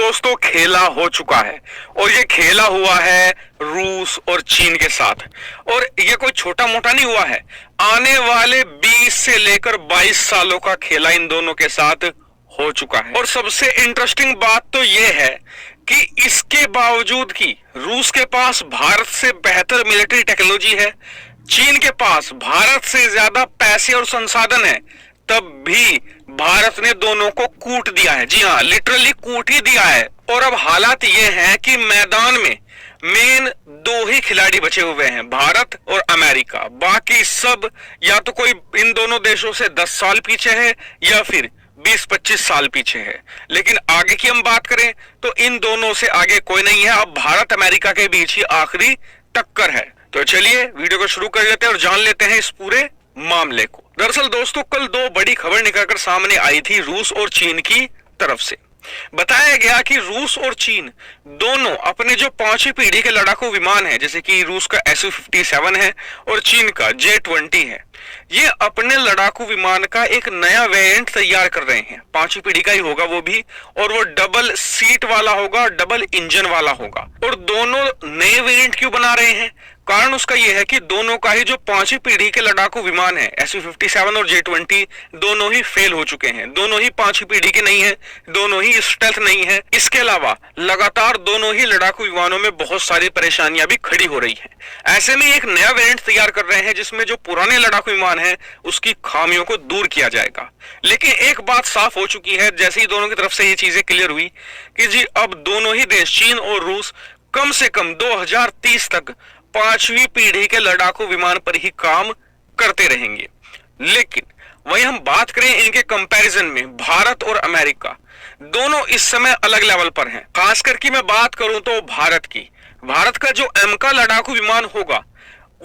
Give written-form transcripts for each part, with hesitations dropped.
दोस्तों खेला हो चुका है और ये खेला हुआ है रूस और चीन के साथ। और ये कोई छोटा मोटा नहीं हुआ है, आने वाले 20 से लेकर 22 सालों का खेला इन दोनों के साथ हो चुका है। और सबसे इंटरेस्टिंग बात तो ये है कि इसके बावजूद कि रूस के पास भारत से बेहतर मिलिट्री टेक्नोलॉजी है, चीन के पास भारत से ज्यादा पैसे और संसाधन है, तब भी भारत ने दोनों को कूट दिया है। जी हाँ, लिटरली कूट ही दिया है। और अब हालात ये हैं कि मैदान में मेन दो ही खिलाड़ी बचे हुए हैं, भारत और अमेरिका। बाकी सब या तो कोई इन दोनों देशों से 10 साल पीछे है या फिर 20-25 साल पीछे है। लेकिन आगे की हम बात करें तो इन दोनों से आगे कोई नहीं है। अब भारत अमेरिका के बीच ही आखिरी टक्कर है। तो चलिए वीडियो को शुरू कर लेते हैं और जान लेते हैं इस पूरे मामले को। दरअसल दोस्तों, कल दो बड़ी खबर निकलकर सामने आई थी रूस और चीन की तरफ से। बताया गया कि रूस और चीन दोनों अपने जो 5वीं पीढ़ी के लड़ाकू विमान है, जैसे कि रूस का Su-57 है और चीन का J-20 है, ये अपने लड़ाकू विमान का एक नया वेरिएंट तैयार कर रहे हैं। 5वीं पीढ़ी का ही होगा वो भी, और वो डबल सीट वाला होगा, डबल इंजन वाला होगा। और दोनों नए वेरिएंट क्यों बना रहे हैं? कारण उसका यह है कि दोनों का ही जो 5वीं पीढ़ी के लड़ाकू विमान है Su-57 और J-20, दोनों ही फेल हो चुके हैं। दोनों ही 5वीं पीढ़ी के नहीं है, दोनों ही स्टेल्थ नहीं है। इसके अलावा लगातार दोनों ही लड़ाकू विमानों में बहुत सारी परेशानियां भी खड़ी हो रही हैं। ऐसे में एक नया वेरिएंट तैयार कर रहे हैं जिसमें जो पुराने लड़ाकू विमान है उसकी खामियों को दूर किया जाएगा। लेकिन एक बात साफ हो चुकी है, जैसे ही दोनों की तरफ से ये चीजें क्लियर हुई कि जी अब दोनों ही देश चीन और रूस कम से कम 2030 तक 5वीं पीढ़ी के लड़ाकू विमान पर ही काम करते रहेंगे। लेकिन वही हम बात करें इनके कंपैरिजन में, भारत और अमेरिका दोनों इस समय अलग लेवल पर हैं। खास करके मैं बात करूं तो भारत का जो एमका लड़ाकू विमान होगा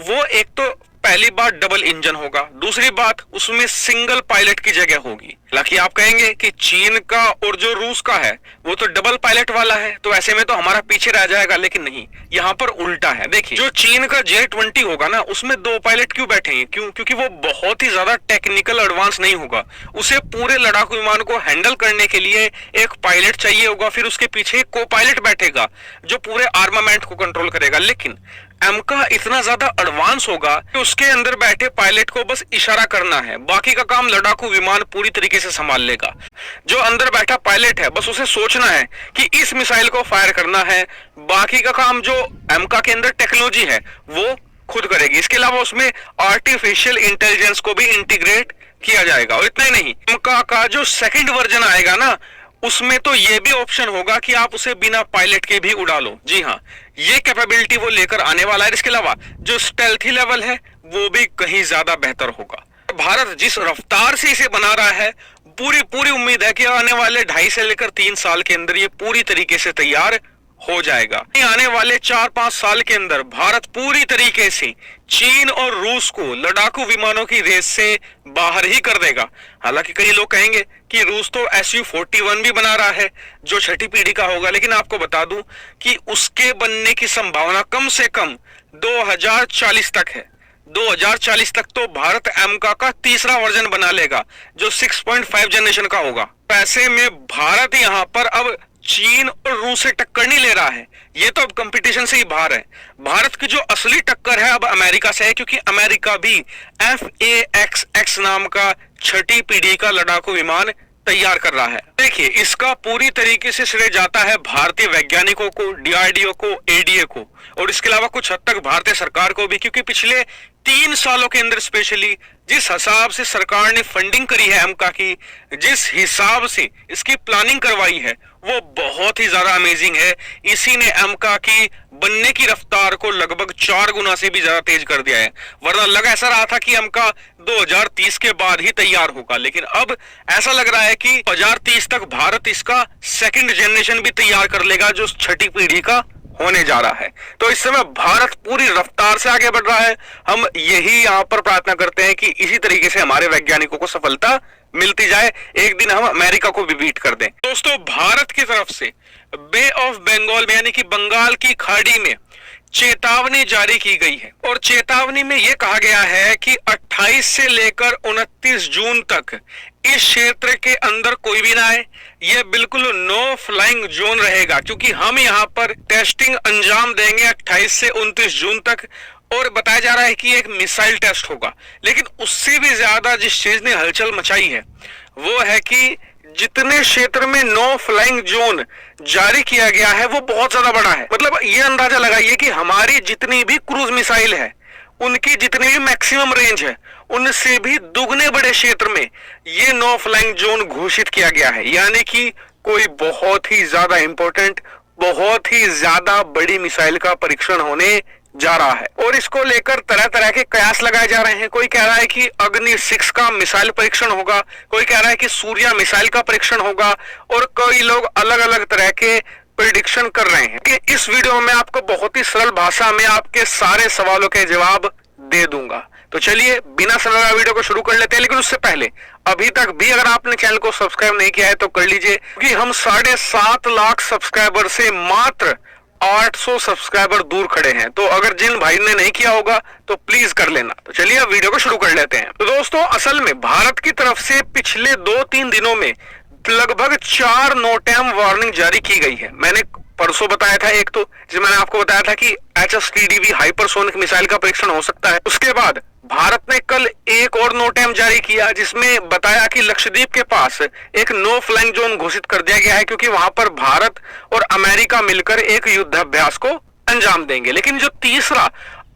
वो एक तो पहली बात डबल इंजन होगा, दूसरी बात उसमें सिंगल पायलट की जगह होगी। हालांकि आप कहेंगे कि चीन का और जो रूस का है वो तो डबल पायलट वाला है, तो ऐसे में तो हमारा पीछे रह जाएगा। लेकिन नहीं, यहाँ पर उल्टा है। देखिए, जो चीन का J-20 होगा ना, उसमें 2 पायलट क्यों बैठेंगे? क्योंकि वो बहुत ही ज्यादा टेक्निकल एडवांस नहीं होगा। उसे पूरे लड़ाकू विमान को हैंडल करने के लिए एक पायलट चाहिए होगा, फिर उसके पीछे एक को पायलट बैठेगा जो पूरे आर्मामेंट को कंट्रोल करेगा। लेकिन एमका इतना ज्यादा एडवांस होगा कि उसके अंदर बैठे पायलट को बस इशारा करना है, बाकी का काम लड़ाकू विमान पूरी तरीके से संभाल लेगा। जो अंदर बैठा पायलट है बस उसे सोचना है कि इस मिसाइल को फायर करना है, बाकी का काम जो एमका के अंदर टेक्नोलॉजी है वो खुद करेगी। इसके अलावा उसमें आर्टिफिशियल इंटेलिजेंस को भी इंटीग्रेट किया जाएगा। और इतना ही नहीं, एमका का जो सेकंड वर्जन आएगा ना, उसमें तो ये भी ऑप्शन होगा कि आप उसे बिना पायलट के भी उड़ा लो। जी हाँ, ये कैपेबिलिटी वो लेकर आने वाला है। इसके अलावा जो स्टेल्थी लेवल है वो भी कहीं ज्यादा बेहतर होगा। भारत जिस रफ्तार से इसे बना रहा है, पूरी उम्मीद है कि आने वाले 2.5 से लेकर 3 साल के अंदर ये पूरी तरीके से तैयार हो जाएगा। आने वाले 4-5 साल के अंदर भारत पूरी तरीके से चीन और रूस को लड़ाकू विमानों की रेस से बाहर ही कर देगा। हालांकि कई लोग कहेंगे कि रूस तो Su-41 भी बना रहा है जो 6ठी पीढ़ी का होगा, लेकिन आपको बता दूं कि उसके बनने की संभावना कम से कम 2040 तक है। 2040 तक तो भारत एमका का तीसरा वर्जन बना लेगा जो 6.5 जनरेशन का होगा। पैसे में भारत यहाँ पर अब चीन और रूस से टक्कर नहीं ले रहा है, ये तो अब कंपटीशन से ही बाहर है। भारत की जो असली टक्कर है अब अमेरिका से है, क्योंकि अमेरिका भी FA-XX नाम का 6ठी पीढ़ी का लड़ाकू विमान तैयार कर रहा है। देखिए, इसका पूरी तरीके से श्रेय जाता है भारतीय वैज्ञानिकों को, DRDO को, ADA को, और इसके अलावा कुछ हद तक भारतीय सरकार को भी। क्योंकि पिछले 3 सालों के अंदर स्पेशली जिस हिसाब से सरकार ने फंडिंग करी है एमका की, जिस हिसाब से इसकी प्लानिंग करवाई है, वो बहुत ही ज्यादा अमेजिंग है। इसी ने एमका की बनने की रफ्तार को लगभग 4 गुना से भी ज्यादा तेज कर दिया है। वरना लग ऐसा रहा था कि एमका 2030 के बाद ही तैयार होगा, लेकिन अब ऐसा लग रहा है कि 2030 तक भारत इसका सेकंड जनरेशन भी तैयार कर लेगा जो 6ठी पीढ़ी का होने जा रहा है। तो इस समय भारत पूरी रफ्तार से आगे बढ़ रहा है। हम यही यहाँ पर प्रार्थना करते हैं कि इसी तरीके से हमारे वैज्ञानिकों को सफलता मिलती जाए, एक दिन हम अमेरिका को भी बीट कर दें। दोस्तों, भारत की तरफ से बे ऑफ बंगाल में यानी कि बंगाल की खाड़ी में चेतावनी जारी की गई है और चेतावनी में यह कहा गया है कि 28 से लेकर 29 जून तक इस क्षेत्र के अंदर कोई भी ना आए। यह बिल्कुल नो फ्लाइंग जोन रहेगा, क्योंकि हम यहां पर टेस्टिंग अंजाम देंगे 28 से 29 जून तक। और बताया जा रहा है कि एक मिसाइल टेस्ट होगा, लेकिन उससे भी ज्यादा जिस चीज ने हलचल मचाई है वो है कि जितने क्षेत्र में नो फ्लाइंग जोन जारी किया गया है वो बहुत ज्यादा बड़ा है। मतलब ये अंदाजा लगाइए कि हमारी जितनी भी क्रूज मिसाइल है, उनकी जितनी भी मैक्सिमम रेंज है, उनसे भी दुगने बड़े क्षेत्र में ये नो फ्लाइंग जोन घोषित किया गया है। यानी कि कोई बहुत ही ज्यादा इंपॉर्टेंट, बहुत ही ज्यादा बड़ी मिसाइल का परीक्षण होने जा रहा है। और इसको लेकर तरह तरह के कयास लगाए जा रहे हैं। कोई कह रहा है कि अग्नि 6 का मिसाइल परीक्षण होगा, कोई कह रहा है कि सूर्या मिसाइल का परीक्षण होगा, और कई लोग अलग अलग तरह के प्रेडिक्शन कर रहे हैं। कि इस वीडियो में आपको बहुत ही सरल भाषा में आपके सारे सवालों के जवाब दे दूंगा। तो चलिए बिना समय वीडियो को शुरू कर लेते हैं। लेकिन उससे पहले अभी तक भी अगर आपने चैनल को सब्सक्राइब नहीं किया है तो कर लीजिए, क्योंकि हम 7.5 लाख सब्सक्राइबर से मात्र 800 सब्सक्राइबर दूर खड़े हैं। तो अगर जिन भाई ने नहीं किया होगा तो प्लीज कर लेना। तो चलिए अब वीडियो को शुरू कर लेते हैं। तो दोस्तों, असल में भारत की तरफ से पिछले 2-3 दिनों में लगभग 4 नो टाइम वार्निंग जारी की गई है। मैंने परसों बताया था एक, तो जिसमें मैंने आपको बताया था कि HSTDV हाइपरसोनिक मिसाइल का परीक्षण हो सकता है। उसके बाद भारत ने कल एक और नो टाइम जारी किया, जिसमें बताया कि लक्षद्वीप के पास एक नो फ्लाइंग जोन घोषित कर दिया गया है, क्योंकि वहां पर भारत और अमेरिका मिलकर एक युद्धाभ्यास को अंजाम देंगे। लेकिन जो तीसरा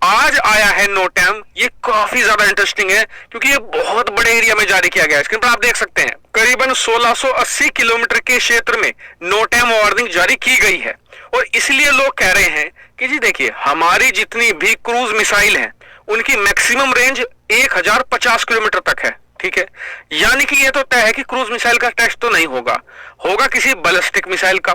आज आया है नो टाइम, ये काफी ज्यादा इंटरेस्टिंग है, क्योंकि ये बहुत बड़े एरिया में जारी किया गया है। स्क्रीन पर आप देख सकते हैं करीबन 1680 किलोमीटर के क्षेत्र में नो टाइम वार्निंग जारी की गई है। और इसलिए लोग कह रहे हैं कि जी देखिए, हमारी जितनी भी क्रूज मिसाइल है उनकी मैक्सिमम रेंज 1050 किलोमीटर तक है। ठीक है, यानी कि यह तो तय है कि क्रूज मिसाइल का टेस्ट तो नहीं होगा, होगा किसी बैलिस्टिक मिसाइल का।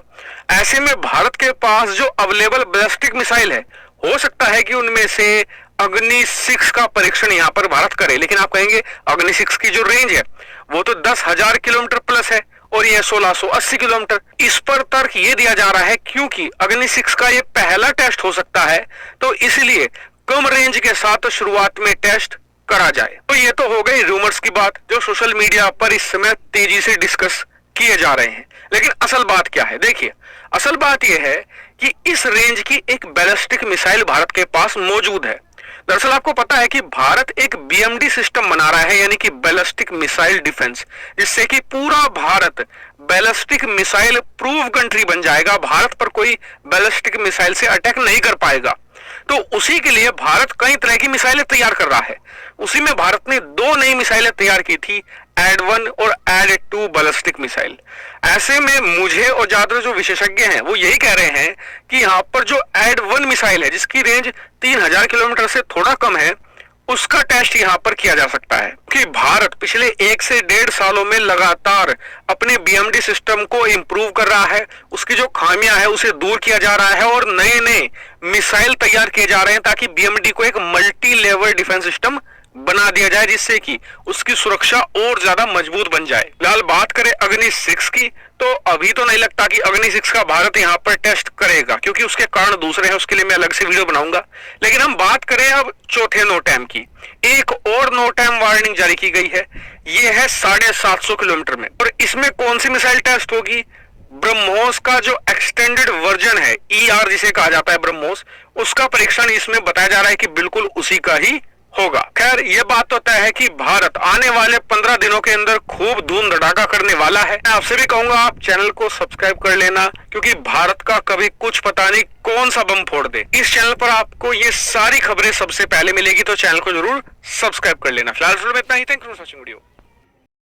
ऐसे में भारत के पास जो अवेलेबल बैलिस्टिक मिसाइल है, हो सकता है कि उनमें से अग्नि 6 का परीक्षण यहां पर भारत करे। लेकिन आप कहेंगे अग्नि 6 की जो रेंज है वो तो 10,000 किलोमीटर प्लस है और ये 1680 किलोमीटर। इस पर तर्क ये दिया जा रहा है क्योंकि अग्नि 6 का ये पहला टेस्ट हो सकता है, तो इसलिए कम रेंज के साथ शुरुआत में टेस्ट करा जाए। तो ये तो हो गई रूमर्स की बात, जो सोशल मीडिया पर इस समय तेजी से डिस्कस किए जा रहे हैं। लेकिन असल बात क्या है? देखिए, असल बात यह है कि इस रेंज की एक बैलिस्टिक मिसाइल भारत के पास मौजूद है। दरअसल आपको पता है कि भारत एक BMD सिस्टम बना रहा है, यानी कि बैलिस्टिक मिसाइल डिफेंस, जिससे कि पूरा Bharat ballistic missile prove country बन जाएगा। भारत पर कोई बैलिस्टिक मिसाइल से अटैक नहीं कर पाएगा। तो उसी के लिए भारत कई तरह की मिसाइलें तैयार कर रहा है। उसी में भारत ने 2 नई मिसाइलें तैयार की थी, AD-1 और AD-2 बैलिस्टिक मिसाइल। ऐसे में मुझे और ज्यादातर जो विशेषज्ञ हैं वो यही कह रहे हैं कि यहाँ पर जो AD-1 मिसाइल है, जिसकी रेंज 3000 किलोमीटर से थोड़ा कम है, उसका टेस्ट यहाँ पर किया जा सकता है। कि भारत पिछले 1 से 1.5 सालों में लगातार अपने BMD सिस्टम को इंप्रूव कर रहा है, उसकी जो खामियां है उसे दूर किया जा रहा है और नए नए मिसाइल तैयार किए जा रहे हैं, ताकि BMD को एक मल्टी लेवल डिफेंस सिस्टम बना दिया जाए, जिससे कि उसकी सुरक्षा और ज्यादा मजबूत बन जाए। फिलहाल बात करें अग्नि 6 की, तो अभी तो नहीं लगता कि अग्नि 6 का भारत यहाँ पर टेस्ट करेगा, क्योंकि उसके कारण दूसरे हैं, उसके लिए मैं अलग से वीडियो बनाऊंगा। लेकिन हम बात करें अब चौथे नो टाइम की। एक और नो टाइम वार्निंग जारी की गई है, ये है 750 किलोमीटर में। और इसमें कौन सी मिसाइल टेस्ट होगी? ब्रह्मोस का जो एक्सटेंडेड वर्जन है, ER जिसे कहा जाता है ब्रह्मोस, उसका परीक्षण इसमें बताया जा रहा है कि बिल्कुल उसी का ही होगा। खैर, यह बात तो तय है कि भारत आने वाले 15 दिनों के अंदर खूब धूम धड़ाका करने वाला है। मैं आपसे भी कहूंगा आप चैनल को सब्सक्राइब कर लेना, क्योंकि भारत का कभी कुछ पता नहीं कौन सा बम फोड़ दे। इस चैनल पर आपको ये सारी खबरें सबसे पहले मिलेगी, तो चैनल को जरूर सब्सक्राइब कर लेना। फिलहाल में इतना ही। Thank you for watching video.